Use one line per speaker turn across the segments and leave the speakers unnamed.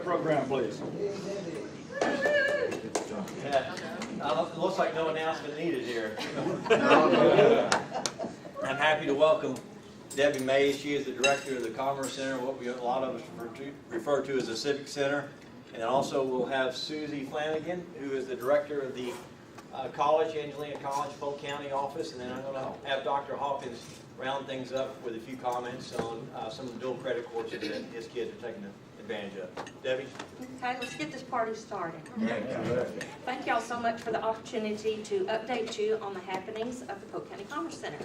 program, please.
Yeah, it looks like no announcement needed here. I'm happy to welcome Debbie Mays. She is the director of the Commerce Center, what a lot of us refer to as the Civic Center. And also we'll have Susie Flanagan, who is the director of the college, Angelina College, Polk County office. And then I'm going to have Dr. Hawkins round things up with a few comments on some of the dual credit courses that his kids are taking advantage of. Debbie?
Okay, let's get this party started. Thank y'all so much for the opportunity to update you on the happenings of the Polk County Commerce Center.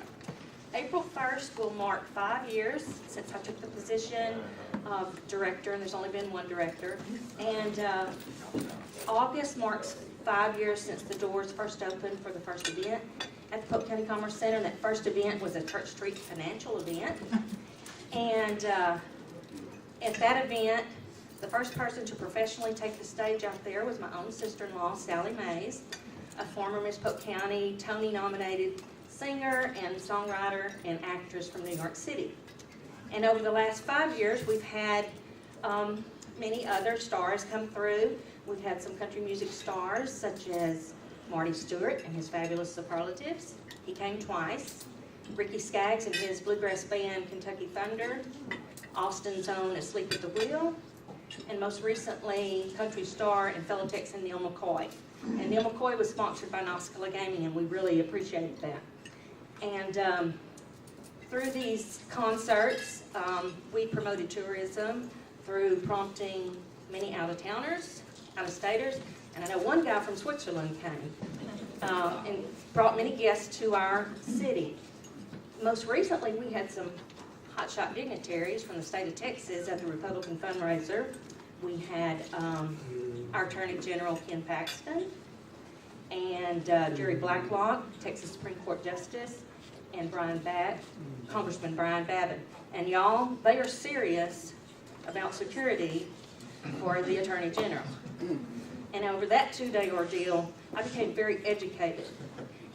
April 1st will mark 5 years since I took the position of director, and there's only been one director. And August marks 5 years since the doors first opened for the first event at the Polk County Commerce Center. And that first event was a Church Street financial event. And at that event, the first person to professionally take the stage out there was my own sister-in-law, Sally Mays, a former Miss Polk County Tony-nominated singer and songwriter and actress from New York City. And over the last 5 years, we've had many other stars come through. We've had some country music stars, such as Marty Stewart and his fabulous Superlatives. He came twice. Ricky Skaggs and his bluegrass band, Kentucky Thunder. Austin's own Asleep at the Wheel. And most recently, country star and fellow Texan Neil McCoy. And Neil McCoy was sponsored by Nausicaa Gaming, and we really appreciate that. And through these concerts, we promoted tourism through prompting many out-of-towners, out-of-staters, and I know one guy from Switzerland came and brought many guests to our city. Most recently, we had some hotshot dignitaries from the state of Texas at the Republican fundraiser. We had our Attorney General Ken Paxton and Jerry Blacklock, Texas Supreme Court Justice, and Congressman Brian Babbitt. And y'all, they are serious about security for the Attorney General. And over that 2-day ordeal, I became very educated.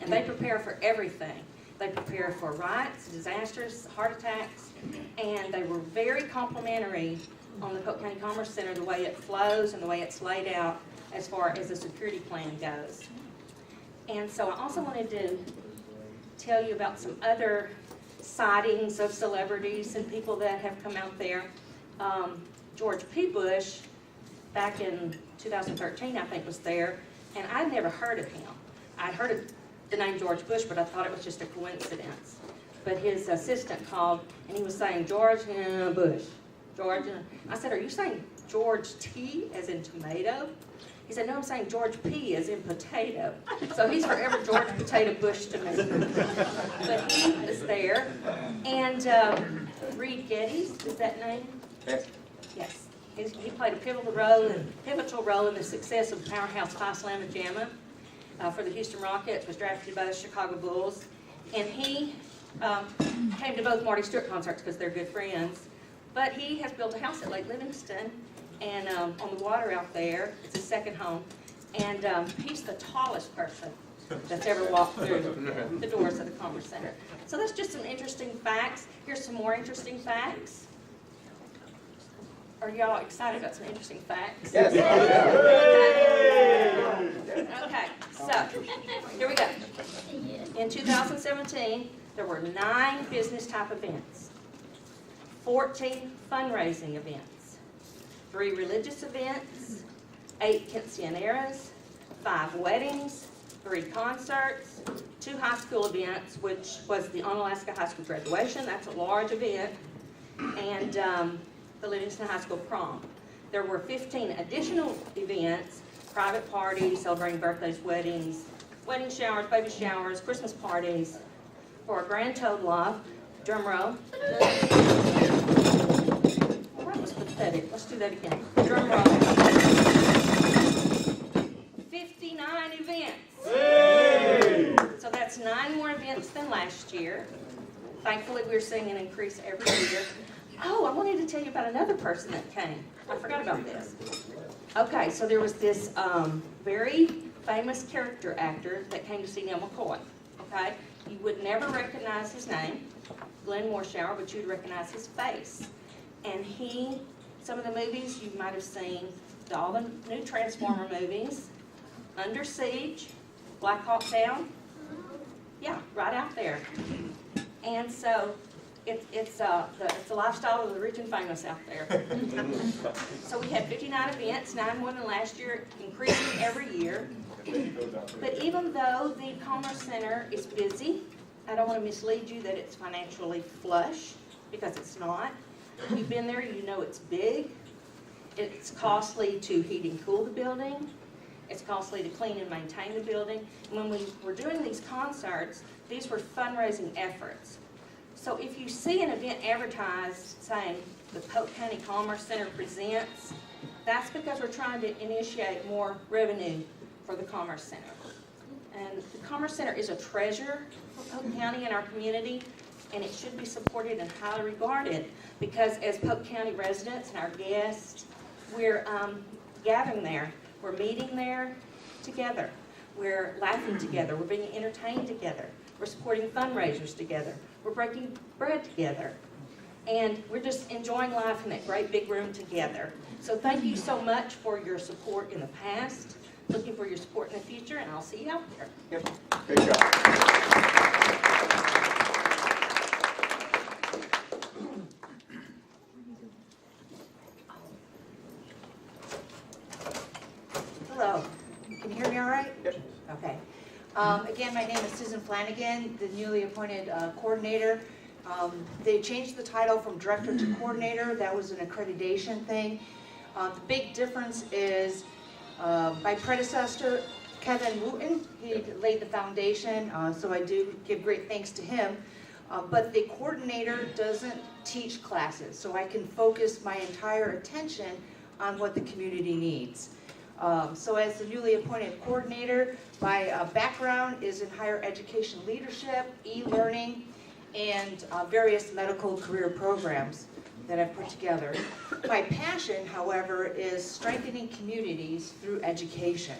And they prepare for everything. They prepare for riots, disasters, heart attacks, and they were very complimentary on the Polk County Commerce Center, the way it flows and the way it's laid out as far as the security plan goes. And so I also wanted to tell you about some other sightings of celebrities and people that have come out there. George P. Bush, back in 2013, I think, was there, and I'd never heard of him. I'd heard of the name George Bush, but I thought it was just a coincidence. But his assistant called, and he was saying, George Bush. George, I said, are you saying George T as in tomato? He said, no, I'm saying George P as in potato. So he's forever George Potato Bush to me. But he was there. And Reed Geddes, is that name?
Yes.
Yes. He played a pivotal role in the success of the powerhouse Phi Slamma Jamma for the Houston Rockets, was drafted by the Chicago Bulls. And he came to both Marty Stewart concerts because they're good friends. But he has built a house at Lake Livingston and on the water out there. It's his second home. And he's the tallest person that's ever walked through the doors of the Commerce Center. So that's just some interesting facts. Here's some more interesting facts. Are y'all excited about some interesting facts?
Yes.
Okay, so here we go. In 2017, there were 9 business-type events, 14 fundraising events, 3 religious events, 8 quinceañeras, 5 weddings, 3 concerts, 2 high school events, which was the Onalaska High School graduation. That's a large event. And the Livingston High School prom. There were 15 additional events, private parties, celebrating birthdays, weddings, wedding showers, baby showers, Christmas parties, for a grand total of, drum roll. Well, that was pathetic. Let's do that again. Drum roll. 59 events. Hey! So that's 9 more events than last year. Thankfully, we're seeing an increase every year. Oh, I wanted to tell you about another person that came. I forgot about this. Okay, so there was this very famous character actor that came to see Neil McCoy. Okay, you would never recognize his name, Glenn Morshower, but you'd recognize his face. And he Some of the movies you might have seen, all the new Transformer movies, Under Siege, Black Hawk Down, yeah, right out there. And so it's the lifestyle of the rich and famous out there. So we had 59 events, 9 more than last year, increasing every year. But even though the Commerce Center is busy, I don't want to mislead you that it's financially flush, because it's not. You've been there, you know it's big. It's costly to heat and cool the building. It's costly to clean and maintain the building. And when we were doing these concerts, these were fundraising efforts. So if you see an event advertised saying the Polk County Commerce Center presents, that's because we're trying to initiate more revenue for the Commerce Center. And the Commerce Center is a treasure for Polk County and our community, and it should be supported and highly regarded, because as Polk County residents and our guests, we're gathering there. We're meeting there together. We're laughing together. We're being entertained together. We're supporting fundraisers together. We're breaking bread together. And we're just enjoying life in that great big room together. So thank you so much for your support in the past. Looking for your support in the future, and I'll see you out there.
Yep. Great job.
Hello, can you hear me all right?
Yes.
Okay. Again, my name is Susan Flanagan, the newly appointed coordinator. They changed the title from director to coordinator. That was an accreditation thing. The big difference is my predecessor, Kevin Wooten, he laid the foundation, so I do give great thanks to him. But the coordinator doesn't teach classes, so I can focus my entire attention on what the community needs. So as the newly appointed coordinator, my background is in higher education leadership, e-learning, and various medical career programs that I've put together. My passion, however, is strengthening communities through education.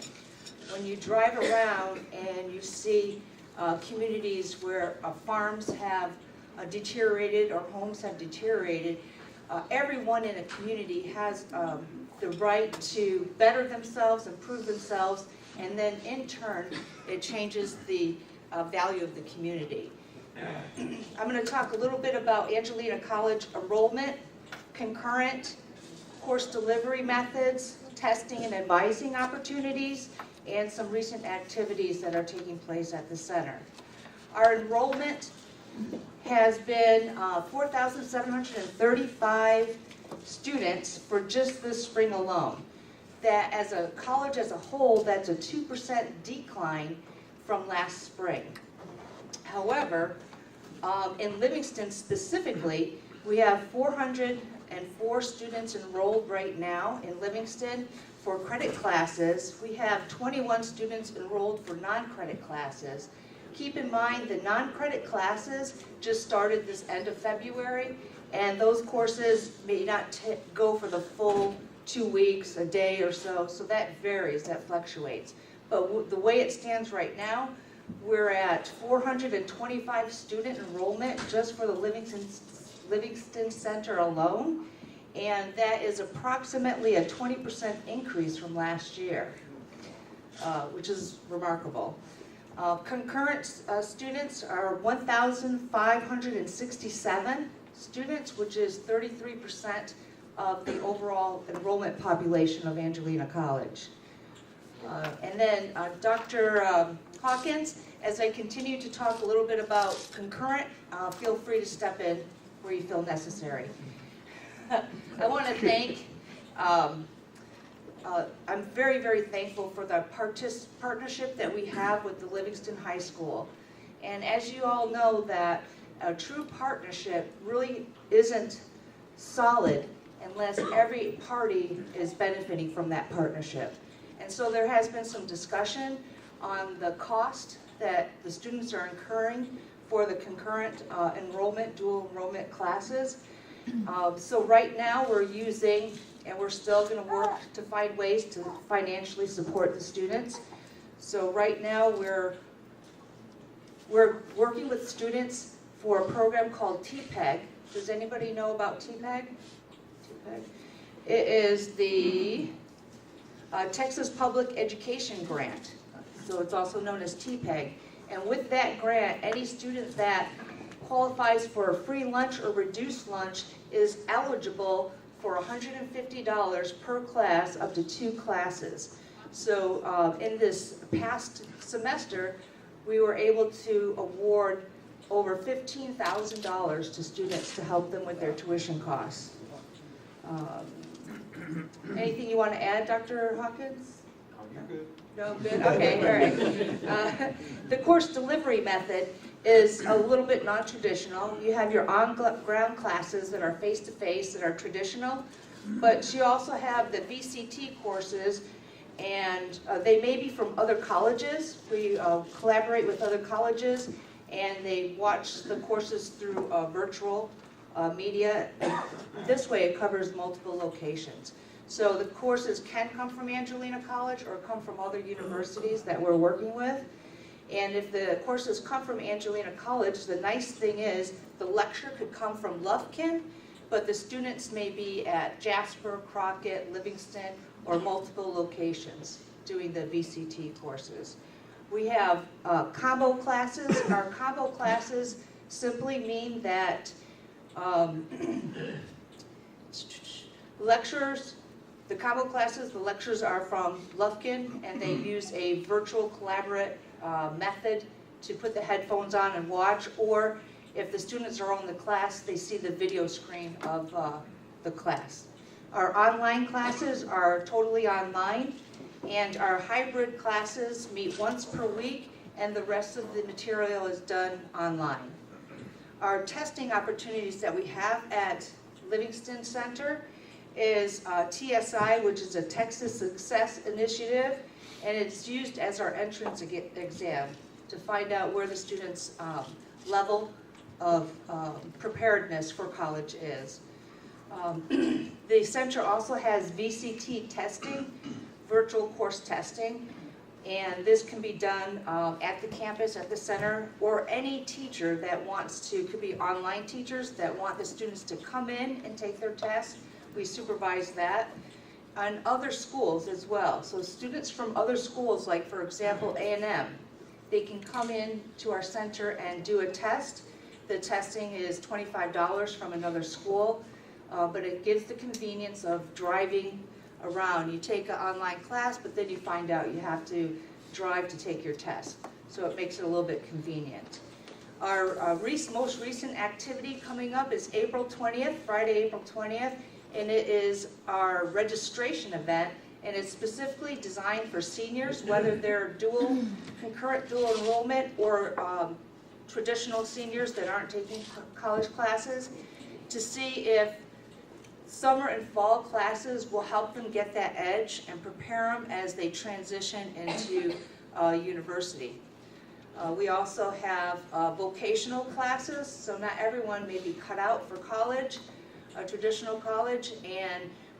When you drive around and you see communities where farms have deteriorated or homes have deteriorated, everyone in a community has the right to better themselves, improve themselves, and then in turn, it changes the value of the community. I'm going to talk a little bit about Angelina College enrollment, concurrent course delivery methods, testing and advising opportunities, and some recent activities that are taking place at the center. Our enrollment has been 4,735 students for just this spring alone. That as a college as a whole, that's a 2% decline from last spring. However, in Livingston specifically, we have 404 students enrolled right now in Livingston for credit classes. We have 21 students enrolled for non-credit classes. Keep in mind the non-credit classes just started this end of February, and those courses may not go for the full 2 weeks, a day or so, so that varies, that fluctuates. But the way it stands right now, we're at 425 student enrollment just for the Livingston Center alone, and that is approximately a 20% increase from last year, which is remarkable. Concurrent students are 1,567 students, which is 33% of the overall enrollment population of Angelina College. And then Dr. Hawkins, as I continue to talk a little bit about concurrent, feel free to step in where you feel necessary. I want to thank, I'm very, very thankful for the partnership that we have with the Livingston High School. And as you all know, that a true partnership really isn't solid unless every party is benefiting from that partnership. And so there has been some discussion on the cost that the students are incurring for the concurrent enrollment, dual enrollment classes. So right now we're using, and we're still going to work to find ways to financially support the students. So right now we're working with students for a program called TPEG. Does anybody know about TPEG? TPEG. It is the Texas Public Education Grant, so it's also known as TPEG. And with that grant, any student that qualifies for a free lunch or reduced lunch is eligible for $150 per class, up to 2 classes. So in this past semester, we were able to award over $15,000 to students to help them with their tuition costs. Anything you want to add, Dr. Hawkins?
You're good.
No, good, okay, all right. The course delivery method is a little bit non-traditional. You have your on-ground classes that are face-to-face, that are traditional, but you also have the VCT courses, and they may be from other colleges. We collaborate with other colleges, and they watch the courses through virtual media. This way it covers multiple locations. So the courses can come from Angelina College or come from other universities that we're working with. And if the courses come from Angelina College, the nice thing is the lecture could come from Lufkin, but the students may be at Jasper, Crockett, Livingston, or multiple locations doing the VCT courses. We have combo classes. Our combo classes simply mean that lectures, the combo classes, the lectures are from Lufkin, and they use a virtual collaborate method to put the headphones on and watch, or if the students are on the class, they see the video screen of the class. Our online classes are totally online, and our hybrid classes meet once per week, and the rest of the material is done online. Our testing opportunities that we have at Livingston Center is TSI, which is a Texas Success Initiative, and it's used as our entrance exam to find out where the students' level of preparedness for college is. The center also has VCT testing, virtual course testing, and this can be done at the campus, at the center, or any teacher that wants to, could be online teachers that want the students to come in and take their test. We supervise that. And other schools as well. So students from other schools, like for example A&M, they can come in to our center and do a test. The testing is $25 from another school, but it gives the convenience of driving around. You take an online class, but then you find out you have to drive to take your test. So it makes it a little bit convenient. Our most recent activity coming up is April 20th, Friday, April 20th, and it is our registration event, and it's specifically designed for seniors, whether they're concurrent dual enrollment or traditional seniors that aren't taking college classes, to see if summer and fall classes will help them get that edge and prepare them as they transition into university. We also have vocational classes, so not everyone may be cut out for college, traditional college,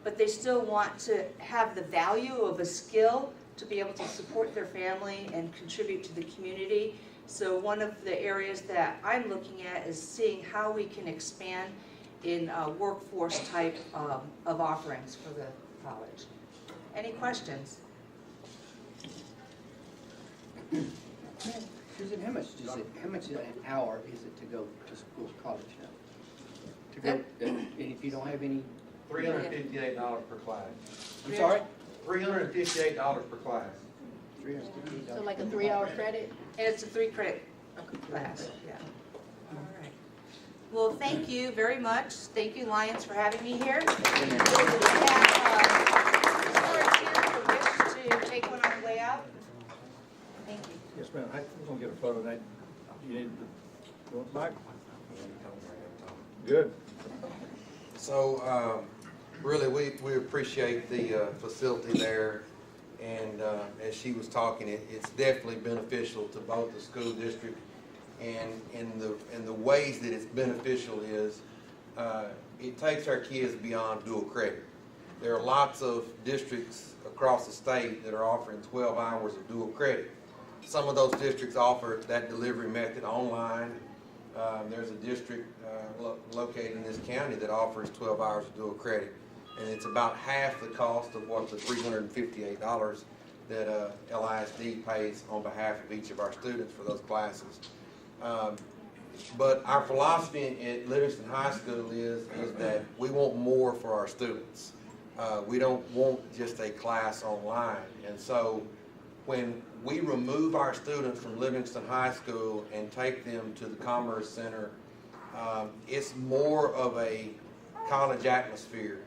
but they still want to have the value of a skill to be able to support their family and contribute to the community. So one of the areas that I'm looking at is seeing how we can expand in workforce type of offerings for the college. Any questions?
Susan, how much an hour is it to go to school, college now? To go, and if you don't have any,
$358 per class.
I'm sorry?
$358 per class.
$358.
So like a 3-hour credit?
And it's a 3-credit class, yeah. All right. Well, thank you very much. Thank you, Lions, for having me here. We have storage here for Rich to take one on the way out. Thank you.
Yes, ma'am. I'm gonna get a photo of that. You need the, Mike? Good.
So, really, we appreciate the facility there, and as she was talking, it's definitely beneficial to both the school district, and in the ways that it's beneficial is it takes our kids beyond dual credit. There are lots of districts across the state that are offering 12 hours of dual credit. Some of those districts offer that delivery method online. There's a district located in this county that offers 12 hours of dual credit. and it's about half the cost of what the $358 that LISD pays on behalf of each of our students for those classes. But our philosophy at Livingston High School is that we want more for our students. We don't want just a class online. And so when we remove our students from Livingston High School and take them to the Commerce Center, it's more of a college atmosphere.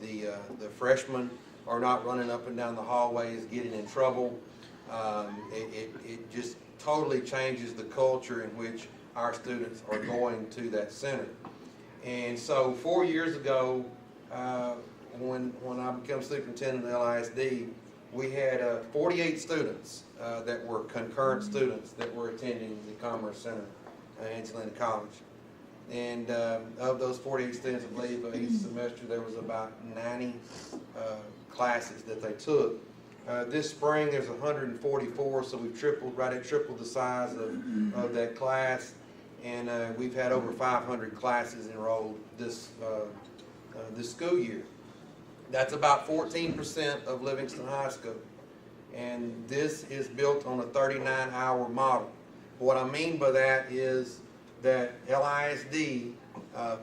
The freshmen are not running up and down the hallways getting in trouble. It just totally changes the culture in which our students are going to that center. And so 4 years ago, when I became superintendent of LISD, we had 48 students that were concurrent students that were attending the Commerce Center at Angelina College. And of those 48 students, I believe each semester there was about 90 classes that they took. This spring there's 144, so we've tripled the size of that class, and we've had over 500 classes enrolled this school year. That's about 14% of Livingston High School, and this is built on a 39-hour model. What I mean by that is that LISD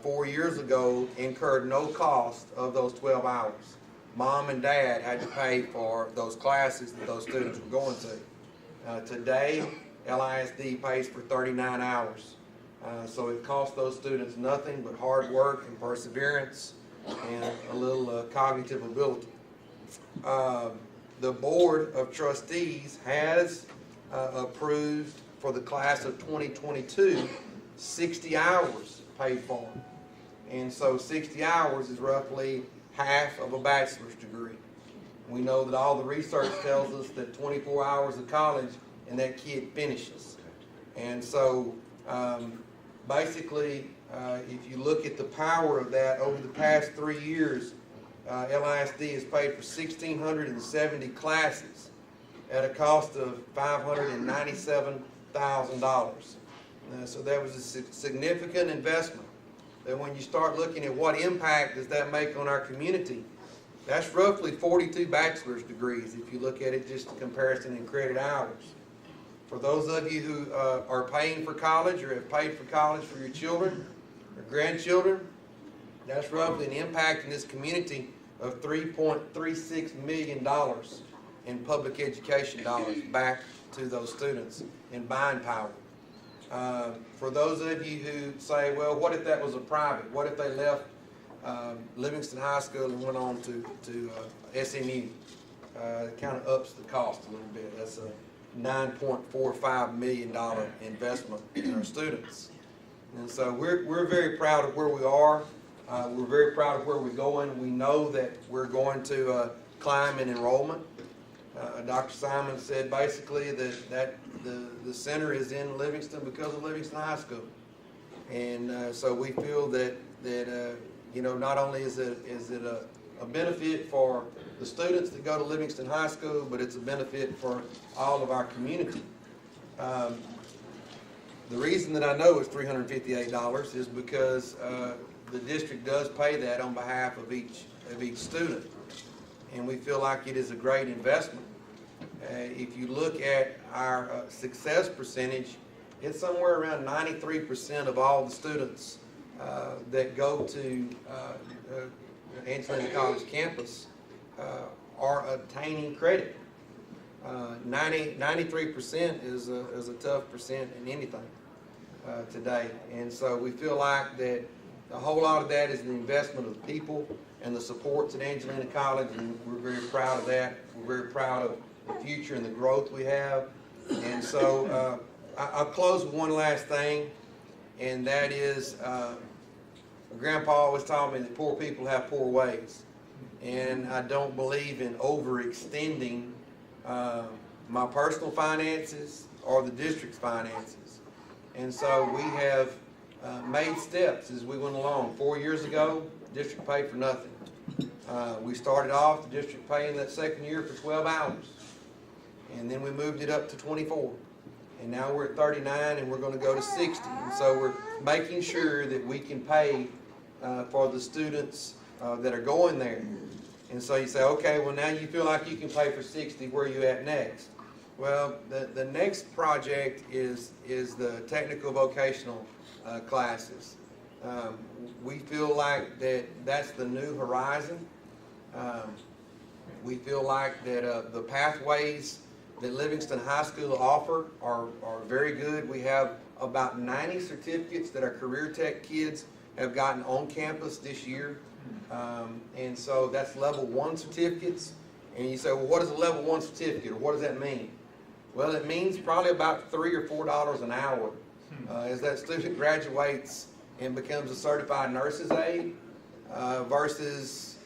4 years ago incurred no cost of those 12 hours. Mom and Dad had to pay for those classes that those students were going to. Today, LISD pays for 39 hours. So it costs those students nothing but hard work and perseverance and a little cognitive ability. The Board of Trustees has approved for the class of 2022 60 hours paid for. And so 60 hours is roughly half of a bachelor's degree. We know that all the research tells us that 24 hours of college and that kid finishes. And so basically, if you look at the power of that, over the past 3 years, LISD has paid for 1,670 classes at a cost of $597,000. So that was a significant investment. That when you start looking at what impact does that make on our community, that's roughly 42 bachelor's degrees if you look at it just in comparison in credit hours. For those of you who are paying for college or have paid for college for your children or grandchildren, that's roughly an impact in this community of $3.36 million in public education dollars back to those students in buying power. For those of you who say, well, what if that was a private? What if they left Livingston High School and went on to SMU? It kind of ups the cost a little bit. That's a $9.45 million investment in our students. And so we're very proud of where we are. We're very proud of where we're going. We know that we're going to climb in enrollment. Dr. Simon said basically that the center is in Livingston because of Livingston High School. And so we feel that not only is it a benefit for the students that go to Livingston High School, but it's a benefit for all of our community. The reason that I know it's $358 is because the district does pay that on behalf of each student, and we feel like it is a great investment. If you look at our success percentage, it's somewhere around 93% of all the students that go to Angelina College campus are obtaining credit. 93% is a tough percent in anything today. And so we feel like that a whole lot of that is the investment of the people and the supports at Angelina College, and we're very proud of that. We're very proud of the future and the growth we have. And so I'll close with one last thing, and that is Grandpa always taught me that poor people have poor ways. And I don't believe in overextending my personal finances or the district's finances. And so we have made steps as we went along. 4 years ago, the district paid for nothing. We started off the district paying that second year for 12 hours. And then we moved it up to 24. And now we're at 39 and we're going to go to 60. And so we're making sure that we can pay for the students that are going there. And so you say, okay, well now you feel like you can pay for 60, where are you at next? Well, the next project is the technical vocational classes. We feel like that's the new horizon. We feel like that the pathways that Livingston High School offer are very good. We have about 90 certificates that our career tech kids have gotten on campus this year. And so that's level 1 certificates. And you say, well, what is a level 1 certificate, or what does that mean? Well, it means probably about $3 or $4 an hour as that student graduates and becomes a certified nurse's aide versus,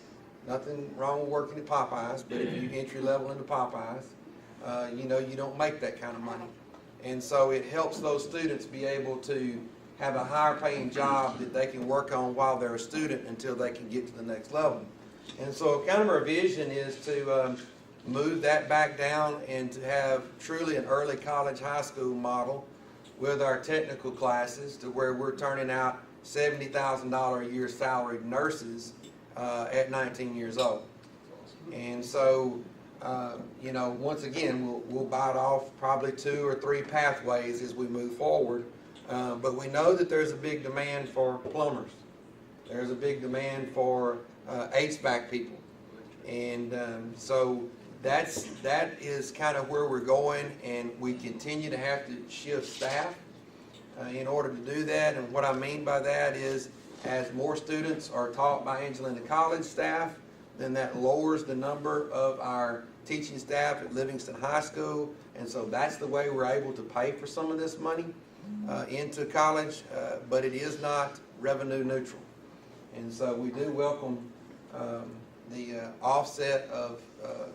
nothing wrong with working at Popeyes, but if you entry level into Popeyes, you know, you don't make that kind of money. And so it helps those students be able to have a higher paying job that they can work on while they're a student until they can get to the next level. And so kind of our vision is to move that back down and to have truly an early college high school model with our technical classes, to where we're turning out $70,000 a year salaried nurses at 19 years old. And so, you know, once again, we'll bite off probably 2 or 3 pathways as we move forward. But we know that there's a big demand for plumbers. There's a big demand for HVAC people. And so that is kind of where we're going, and we continue to have to shift staff in order to do that. And what I mean by that is, as more students are taught by Angelina College staff, then that lowers the number of our teaching staff at Livingston High School. And so that's the way we're able to pay for some of this money into college, but it is not revenue neutral. And so we do welcome the offset of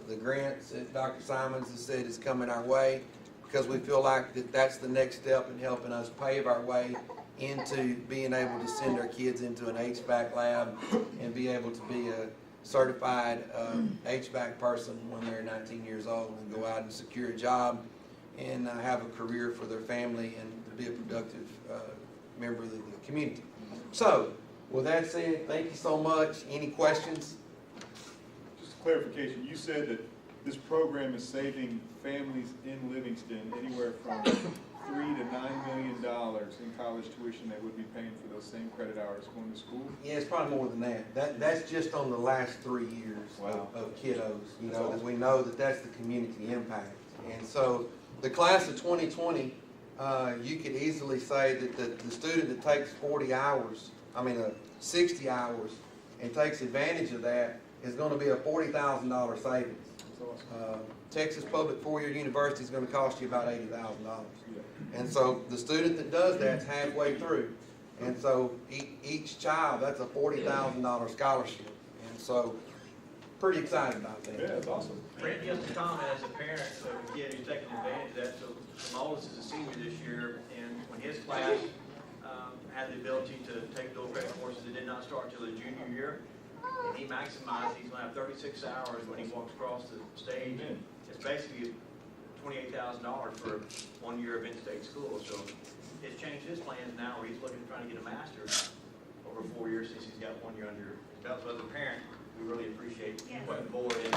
the grants that Dr. Simons has said is coming our way, because we feel like that's the next step in helping us pave our way into being able to send our kids into an HVAC lab and be able to be a certified HVAC person when they're 19 years old and go out and secure a job and have a career for their family and to be a productive member of the community. So, with that said, thank you so much. Any questions?
Just a clarification, you said that this program is saving families in Livingston anywhere from $3 to $9 million in college tuition they would be paying for those same credit hours going to school?
Yeah, it's probably more than that. That's just on the last 3 years of kiddos. You know, that we know that that's the community impact. And so the class of 2020, you could easily say that the student that takes 60 hours and takes advantage of that is going to be a $40,000 savings. Texas Public 4-year university is going to cost you about $80,000. And so the student that does that's halfway through. And so each child, that's a $40,000 scholarship. And so pretty excited about that.
Yeah, that's awesome.
Brent, just a comment as a parent of a kid who's taking advantage of that. So my oldest is a senior this year, and when his class had the ability to take dual credit courses, it did not start until the junior year. And he maximized, he's going to have 36 hours when he walks across the stage. And it's basically $28,000 for 1 year of in-state school. So it's changed his plans now, where he's looking at trying to get a master's over 4 years since he's got 1 year under his belt. So as a parent, we really appreciate putting forward in.